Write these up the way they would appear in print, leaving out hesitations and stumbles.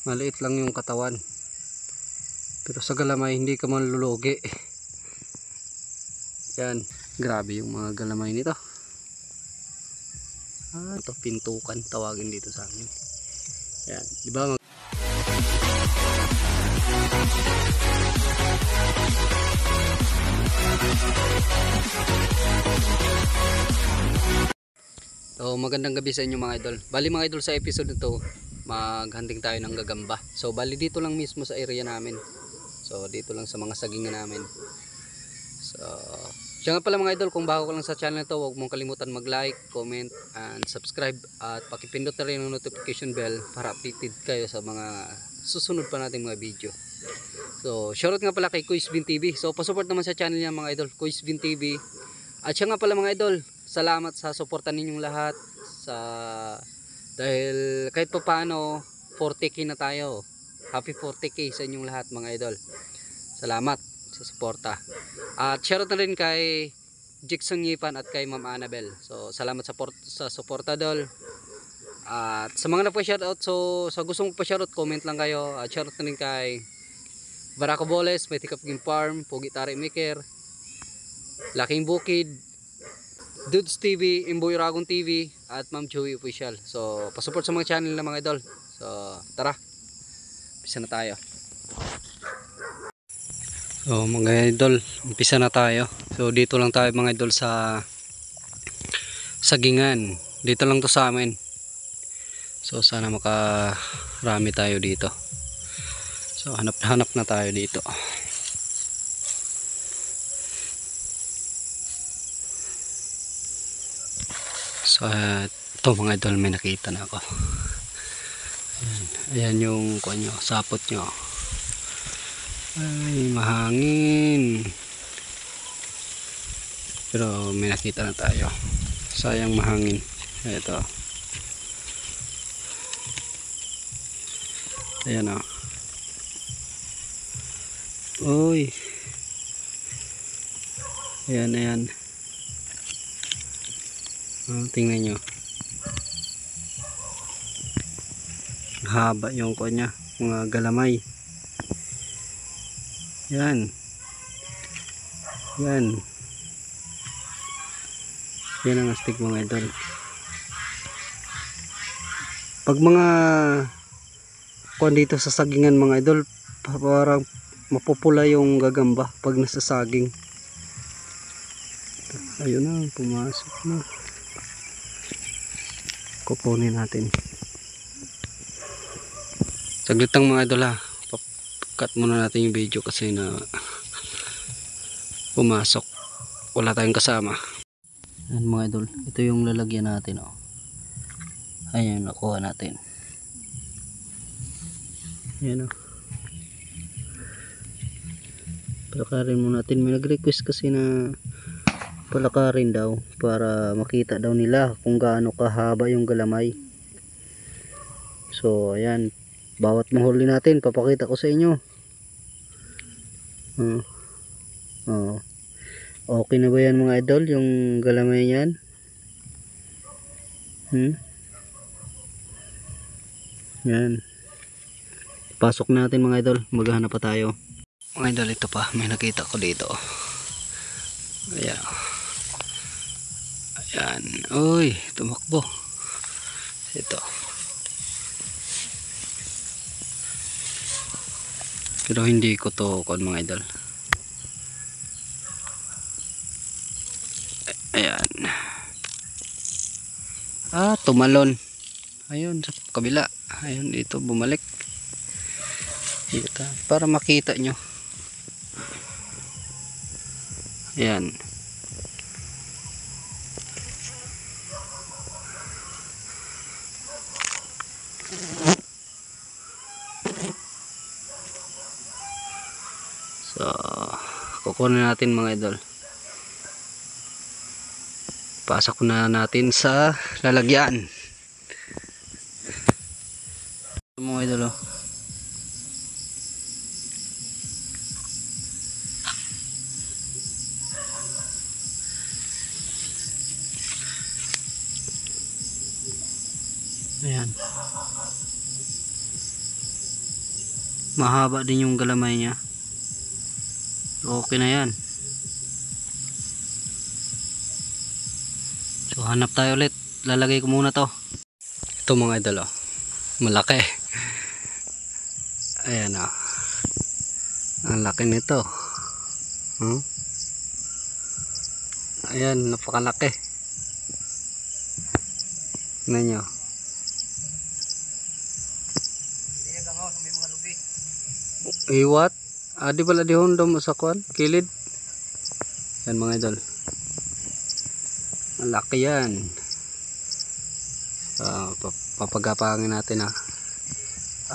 Maliit lang yung katawan. Pero sa galamay hindi ka malulugi. Yan, grabe yung mga galamay nito. Ito pintukan tawagin dito sa amin. Yan, di ba? So, magandang gabi sa inyo mga idol. Bali mga idol, sa episode nito, maghunting tayo ng gagamba. So, bali dito lang mismo sa area namin. So, dito lang sa mga sagingan namin. So, siya nga pala mga idol, kung bago ka lang sa channel na to, huwag mong kalimutan mag-like, comment, and subscribe. At pakipindot na rin ang notification bell para updated kayo sa mga susunod pa nating mga video. So, shoutout nga pala kay Kuisbin TV. So, pasupport naman sa channel niya mga idol, Kuisbin TV. At siya nga pala mga idol, salamat sa suporta ninyong lahat dahil kahit pa paano 40k na tayo. Happy 40k sa inyong lahat mga idol. Salamat sa suporta. At shoutout na rin kay Jackson Yipan at kay Ma'am Annabel. So salamat sa suporta dol. At sa mga nagpa-shoutout, so sa gustong pa-shoutout, comment lang kayo. At shoutout na rin kay Barako Boles, Metikap Game Farm, Pogi Tari Maker, Laking Bukid, Dudes TV, Imboy Ragon TV, at Ma'am Joey Official. So, pasupport sa mga channel na mga idol. So, tara. Umpisa na tayo. So, mga idol, umpisa na tayo. So, dito lang tayo mga idol sa sagingan. Dito lang to sa amin. So, sana makarami tayo dito. So, hanap na tayo dito. So, ito mga idol, may nakita na ako. Ayan yung kunyo, sapot nyo. Ay, mahangin. Pero may nakita na tayo. Sayang mahangin. Ito. Ayan o. Uy. Ayan. Tingnan nyo, haba yung kanya, mga galamay. Yan ang astig mga idol. Pag mga kuwan dito sa sagingan mga idol, parang mapupula yung gagamba pag nasa saging. Ayun na, pumasok na. Kukunin natin. Saglit lang mga idol ha. Cut muna natin yung video kasi na pumasok. Wala tayong kasama. Ayan mga idol. Ito yung lalagyan natin. Oh. Ayan, nakuha natin. Ayan o. Palakarin muna natin. May nag-request kasi na palakarin daw para makita daw nila kung gaano kahaba yung galamay. So ayan, bawat mahuli natin papakita ko sa inyo. Okay na ba yan mga idol, yung galamay yan? Yan, pasok natin mga idol, maghanap pa tayo mga idol. Ito pa, may nakita ko dito. Ayan, uy, tumakbo. Ito. Pero hindi ko to kon mga idol. Ayan. Tumalon. Ayun, sa kabila. Ayun, dito bumalik. Dito, para makita nyo. Ayan. So, kukunin natin mga idol. Pasok na natin sa lalagyan. Mga idol oh. Ayan. Mahaba din yung galamay niya. Okay na yan. So hanap tayo ulit. Lalagay ko muna to. Ito mga idol, oh. Malaki. Ayan, oh. Ang laki nito. Ayan, napakalaki. Tingnan nyo. Iwat. Di pala di hondom sa kwan, kilid. Yan mga idol. Ang laki yan. Papagapangin natin, ha.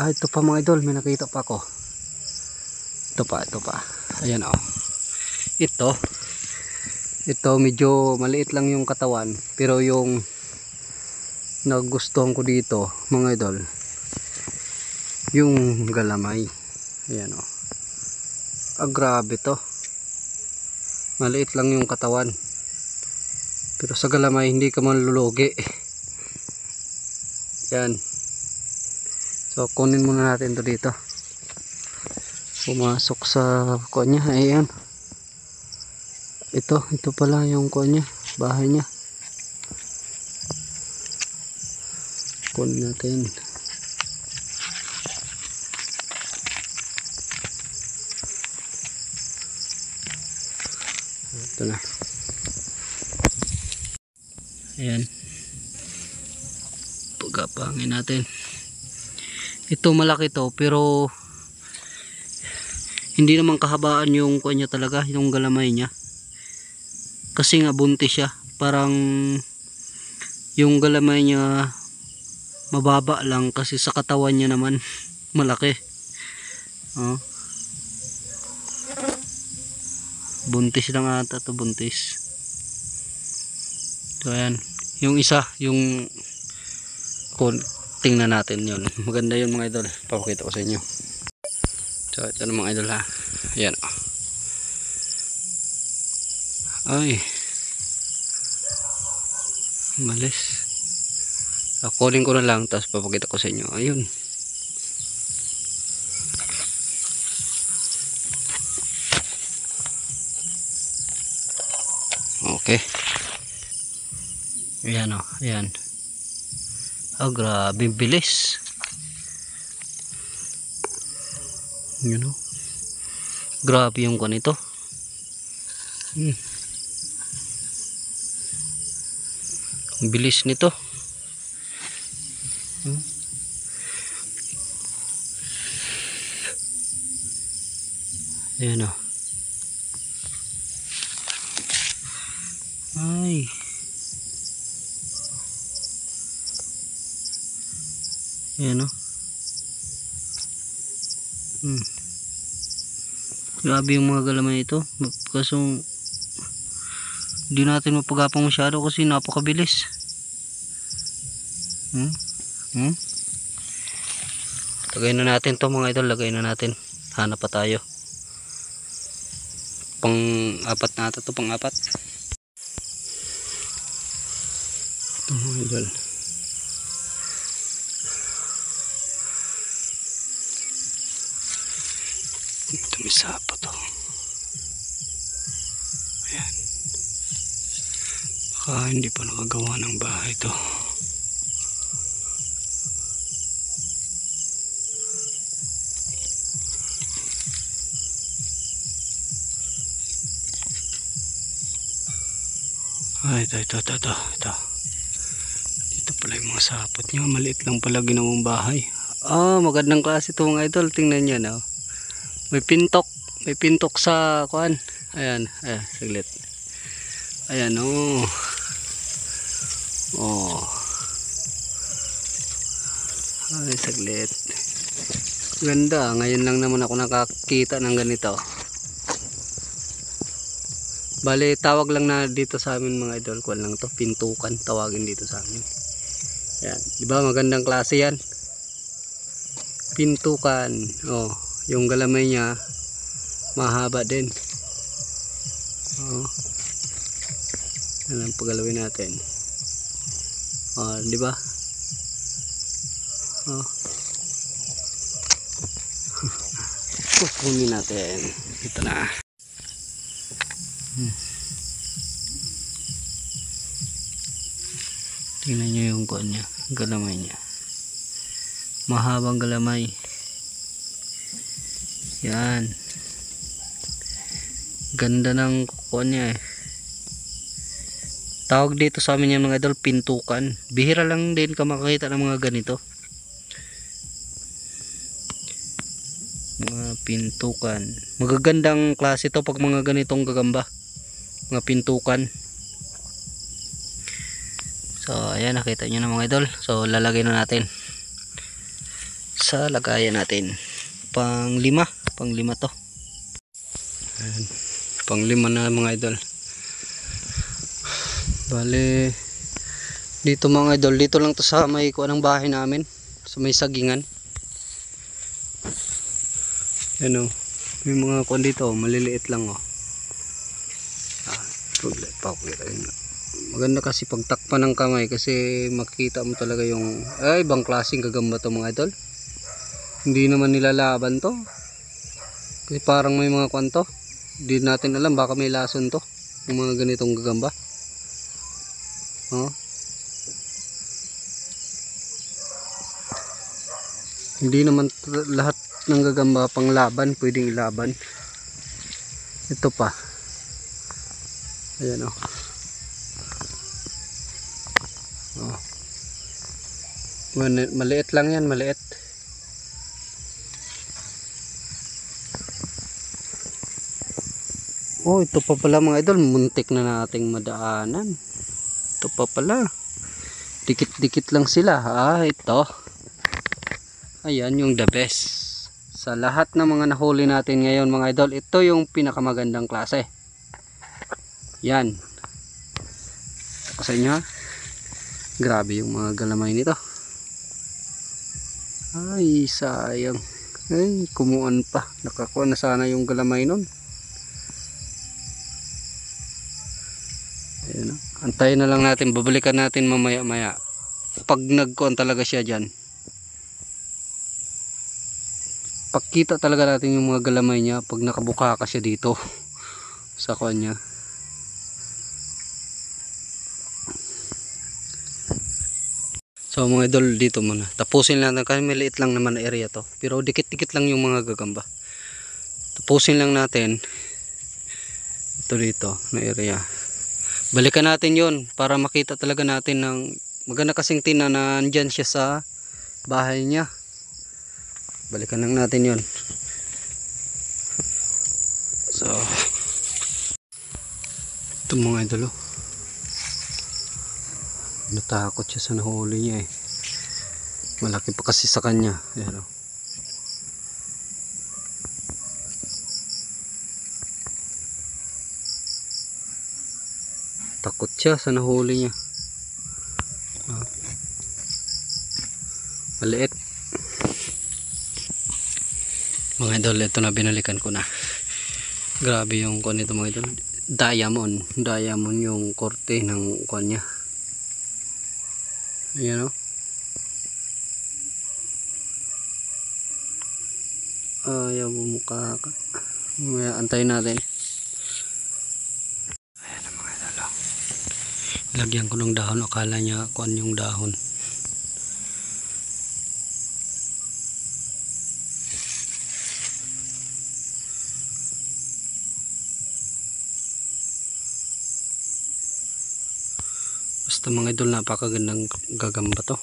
Ito pa mga idol, may nakita pa ako. Ito pa. Ayan, oh. Ito medyo maliit lang yung katawan, pero yung nagustuhan ko dito mga idol, yung galamay. Ayan, oh. Grabe to. Maliit lang yung katawan, pero sa galamay hindi ka manlulugi. Yan. So kunin muna natin to dito. Pumasok sa kuwan niya. Ayan. Ito pala yung kuwan niya, bahay niya. Kunin natin. Ito na. Ayan. Pagapangin natin. Ito malaki to, pero hindi naman kahabaan yung kuwan niya talaga, yung galamay niya. Kasi nga buntis siya. Parang yung galamay niya mababa lang kasi sa katawan niya naman malaki. Buntis lang ata to, buntis. So ayan, yung isa, yung tingnan natin yun. Maganda yun mga idol, papakita ko sa inyo. So ito na mga idol, ha. Ayan, ay malis. Kunin ko na lang, tapos papakita ko sa inyo. Ayun. Okay. Ayan, oh. Ayan. Grabe bilis. Yun, oh. Grabe yung kanito. Ang bilis nito. Ayan, oh. Ay. Ayan, oh. Grabe yung mga galamay ito. Kaso hindi natin mapagapang masyado kasi napakabilis. Lagay na natin to mga idol. Lagay na natin. Hanap pa tayo. Pang-apat na ata to. Pang-apat. Ito mga idol. Tumisa pa to. Ayan. Baka hindi pa nakagawa ng bahay to. Ay, ito. Dito pala yung mga sapot niya. Maliit lang pala ginawang bahay. Magandang klase ito mga idol. Tingnan nyo, no? May pintok sa kuan. Ayan, saglit. Ayan, oh. Ay, saglit. Ganda. Ngayon lang naman ako nakakita ng ganito. Bale, tawag lang na dito sa amin mga idol. Kuan lang to, pintukan. Tawagin dito sa amin. Ayan. Diba magandang klase yan? Pintukan. Yung galamay niya mahaba din. Yan ang paggalawin natin. Di ba? Kukunin natin. Ito na. Tingnan nyo yung kuan niya, galamay niya. Mahabang galamay. Yan. Ganda ng kuan niya eh. Tawag dito sa amin yung mga idol, pintukan. Bihira lang din ka makakita ng mga ganito. Mga pintukan. Magagandang klase to pag mga ganitong gagamba. Mga pintukan. So ayan, nakita nyo na mga idol. So lalagay na natin sa lagayan natin. Pang lima to. Ayan. Pang lima na mga idol. Bale dito mga idol, dito lang to sa may kuan ng bahay namin, sa may sagingan. Ano, may mga kuan dito, maliliit lang oh. Maganda kasi pagtakpan ng kamay kasi makita mo talaga yung ibang klaseng gagamba to mga idol. Hindi naman nilalaban to. Kasi parang may mga kuan to. Hindi natin alam, baka may lason to. Yung mga ganitong gagamba. Oh. Hindi naman lahat ng gagamba pang laban, pwedeng ilaban. Ito pa. Ayan oh. Oh. Maliit lang yan, maliit. Oh, ito pa pala mga idol, muntik na nating madaanan. Ito pa pala. Dikit-dikit lang sila. Ito. Ayan yung the best. Sa lahat ng mga nahuli natin ngayon mga idol, ito yung pinakamagandang klase. Yan. Sa inyo ha. Grabe yung mga galamay nito. Ay, sayang. Ay, kumuan pa. Nakakuha na sana yung galamay nun. Ayan, antayin na lang natin, babalikan natin mamaya maya pag nagkuhan talaga siya dyan. Pagkita talaga natin yung mga galamay niya pag nakabuka ka siya dito sa kuhan niya. So mga idol, dito muna tapusin lang natin kasi maliit lang naman na area to, pero dikit-dikit lang yung mga gagamba. Tapusin lang natin ito dito na area. Balikan natin yon para makita talaga natin ng maganda kasing tina na nandyan siya sa bahay niya. Balikan lang natin yon. So ito mga idol, natakot siya sa nahuli niya eh. Malaki pa kasi sa kanya. Ayan, takot siya sa nahuli niya. Maliit. Mga idol, ito na, binalikan ko na. Grabe yung kuan nito mga idol. Diamond yung korte ng kuan niya. Ayan o. Ayaw bumukha ka. Antayin natin. Lagyan ko ng dahon, akala niya kuan yung dahon. Basta mga idol, napakagandang gagamba to.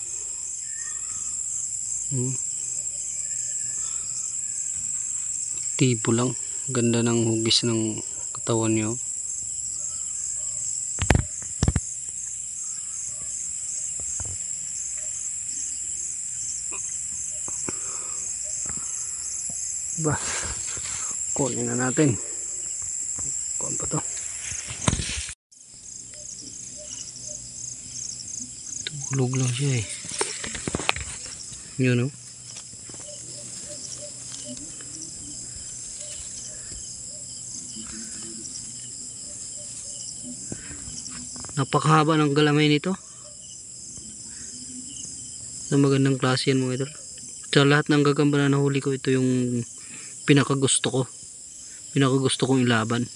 Tibo lang, ganda ng hugis ng katawan niyo. Ba, kunin na natin. Kuan pa to. Tulog lang siya eh. Yun o. Napakahaba ng galamay nito. Na magandang klase yan mga idol. Sa lahat ng gagamba na nahuli ko, ito yung pinakagusto kong ilaban.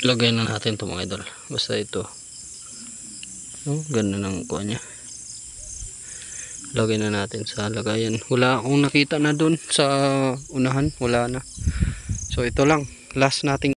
Lagay na natin ito mga idol, basta ito, ganda ng kuha nya. Lagay na natin sa lagayan. Wala akong nakita na dun sa unahan, wala na. So ito lang, last nating